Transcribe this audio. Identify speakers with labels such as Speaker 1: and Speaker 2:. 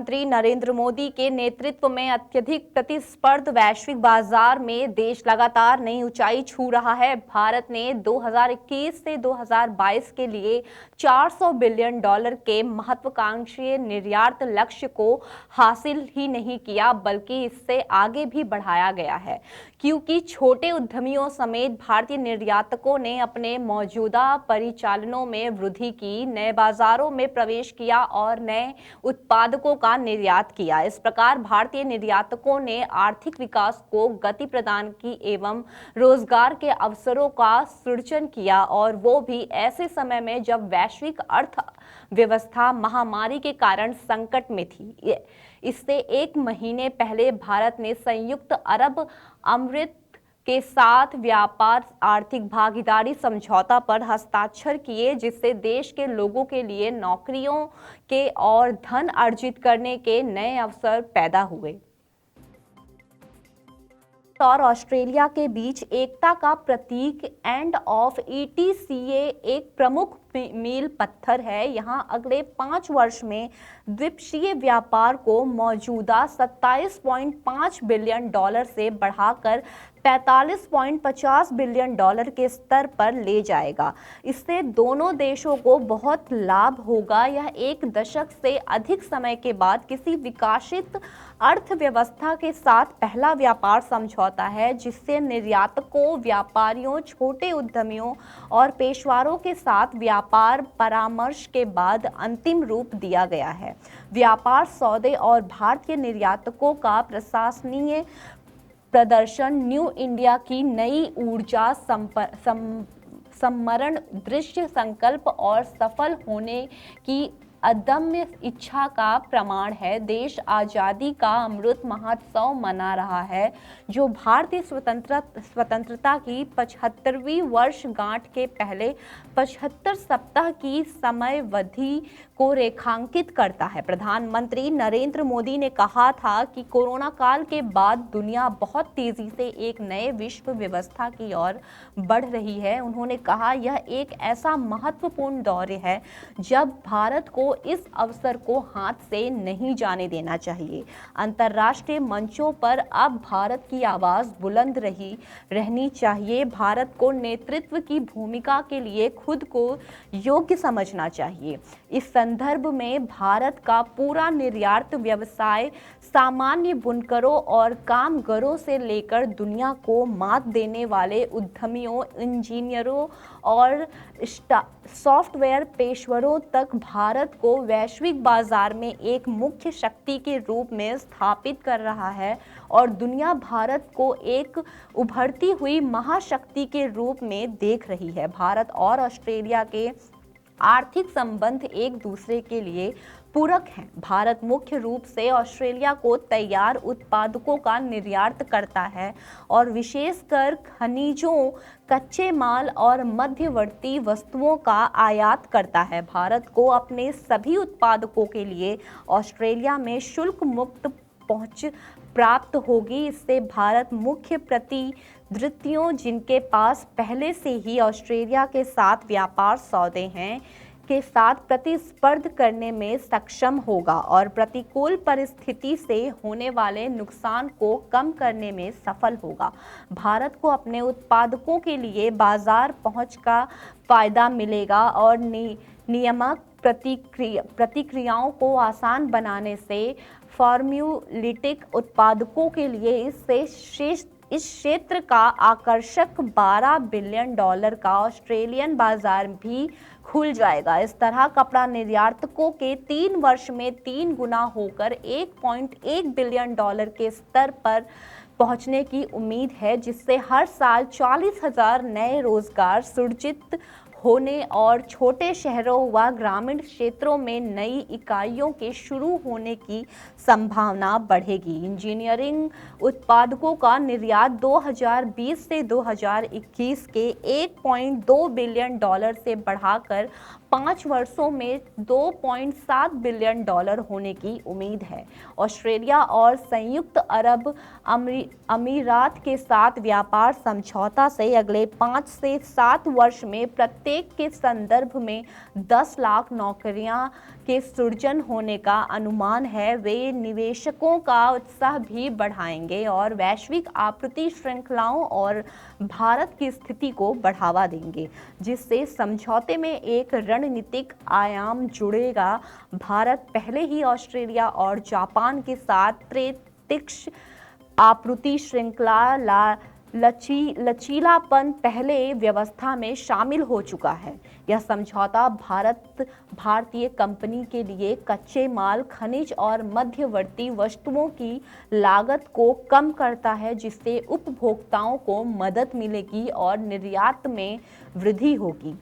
Speaker 1: प्रधानमंत्री नरेंद्र मोदी के नेतृत्व में अत्यधिक प्रतिस्पर्ध वैश्विक बाजार में देश लगातार नई ऊंचाई छू रहा है। भारत ने 2021 से 2022 के लिए $400 बिलियन के महत्वाकांक्षी निर्यात लक्ष्य को हासिल ही नहीं किया, बल्कि इससे आगे भी बढ़ाया गया है, क्योंकि छोटे उद्यमियों समेत भारतीय निर्यातकों ने अपने मौजूदा परिचालनों में वृद्धि की, नए बाजारों में प्रवेश किया और नए उत्पादकों का निर्यात किया। इस प्रकार भारतीय निर्यातकों ने आर्थिक विकास को गति प्रदान की एवं रोजगार के अवसरों का सृजन किया, और वो भी ऐसे समय में जब वैश्विक अर्थव्यवस्था महामारी के कारण संकट में थी। इससे एक महीने पहले भारत ने संयुक्त अरब अमीरात के साथ व्यापार आर्थिक भागीदारी समझौता पर हस्ताक्षर किए, जिससे देश के लोगों के लिए नौकरियों के और धन अर्जित करने के नए अवसर पैदा हुए। और ऑस्ट्रेलिया के बीच एकता का प्रतीक एंड ऑफ ETCA एक प्रमुख मील पत्थर है। यहां अगले 5 वर्ष में द्विपक्षीय व्यापार को मौजूदा $27.5 बिलियन से बढ़ाकर $45.50 बिलियन के स्तर पर ले जाएगा। इससे दोनों देशों को बहुत लाभ होगा। यह एक दशक से अधिक समय के बाद किसी विकसित अर्थव्यवस्था के साथ पहला व्यापार समझौता है, जिससे निर्यातकों, व्यापारियों, छोटे उद्यमियों और पेशेवरों के साथ व्यापार परामर्श के बाद अंतिम रूप दिया गया है। व्यापार सौदे और भारतीय निर्यातकों का प्रशंसनीय प्रदर्शन न्यू इंडिया की नई ऊर्जा सम्मरण दृश्य संकल्प और सफल होने की अदम्य इच्छा का प्रमाण है। देश आज़ादी का अमृत महोत्सव मना रहा है, जो भारतीय स्वतंत्रता की 75वीं वर्षगांठ के पहले 75 सप्ताह की समयावधि को रेखांकित करता है। प्रधानमंत्री नरेंद्र मोदी ने कहा था कि कोरोना काल के बाद दुनिया बहुत तेजी से एक नए विश्व व्यवस्था की ओर बढ़ रही है। उन्होंने कहा, यह एक ऐसा महत्वपूर्ण दौर है जब भारत को इस अवसर को हाथ से नहीं जाने देना चाहिए। अंतर्राष्ट्रीय मंचों पर अब भारत की आवाज बुलंद रहनी चाहिए। भारत को नेतृत्व की भूमिका के लिए खुद को योग्य समझना चाहिए। इस संदर्भ में भारत का पूरा निर्यात व्यवसाय सामान्य बुनकरों और कामगारों से लेकर दुनिया को मात देने वाले उद्यमियों, इंजीनियरों और सॉफ्टवेयर पेशेवरों तक भारत को वैश्विक बाजार में एक मुख्य शक्ति के रूप में स्थापित कर रहा है, और दुनिया भारत को एक उभरती हुई महाशक्ति के रूप में देख रही है। भारत और ऑस्ट्रेलिया के आर्थिक संबंध एक दूसरे के लिए पूरक हैं। भारत मुख्य रूप से ऑस्ट्रेलिया को तैयार उत्पादों का निर्यात करता है और विशेषकर खनिजों, कच्चे माल और मध्यवर्ती वस्तुओं का आयात करता है। भारत को अपने सभी उत्पादों के लिए ऑस्ट्रेलिया में शुल्क मुक्त पहुंच प्राप्त होगी। इससे भारत मुख्य प्रतिद्वंद्वियों, जिनके पास पहले से ही ऑस्ट्रेलिया के साथ व्यापार सौदे हैं, के साथ प्रतिस्पर्धा करने में सक्षम होगा और प्रतिकूल परिस्थिति से होने वाले नुकसान को कम करने में सफल होगा। भारत को अपने उत्पादों के लिए बाजार पहुंच का फायदा मिलेगा और नियामक प्रक्रियाओं को आसान बनाने से फार्मास्यूटिकल उत्पादकों के लिए इस क्षेत्र का आकर्षक $12 बिलियन का ऑस्ट्रेलियन बाजार भी खुल जाएगा। इस तरह कपड़ा निर्यातकों के 3 वर्ष में 3 गुना होकर $1.1 बिलियन के स्तर पर पहुंचने की उम्मीद है, जिससे हर साल 40,000 नए रोजगार सृजित होने और छोटे शहरों व ग्रामीण क्षेत्रों में नई इकाइयों के शुरू होने की संभावना बढ़ेगी। इंजीनियरिंग उत्पादों का निर्यात 2020 से 2021 के $1.2 बिलियन से बढ़ाकर 5 वर्षों में $2.7 बिलियन होने की उम्मीद है। ऑस्ट्रेलिया और संयुक्त अरब अमीरात के साथ व्यापार समझौता से अगले 5 से 7 वर्ष में प्रत्येक प्रत्येक के संदर्भ में 10 लाख नौकरियां के सृजन होने का अनुमान है। वे निवेशकों का उत्साह भी बढ़ाएंगे और वैश्विक आपूर्ति श्रृंखलाओं और भारत की स्थिति को बढ़ावा देंगे, जिससे समझौते में एक रणनीतिक आयाम जुड़ेगा। भारत पहले ही ऑस्ट्रेलिया और जापान के साथ प्रत्यक्ष आपूर्ति श्रृंखला लचीलापन पहले व्यवस्था में शामिल हो चुका है। यह समझौता भारतीय कंपनी के लिए कच्चे माल, खनिज और मध्यवर्ती वस्तुओं की लागत को कम करता है, जिससे उपभोक्ताओं को मदद मिलेगी और निर्यात में वृद्धि होगी।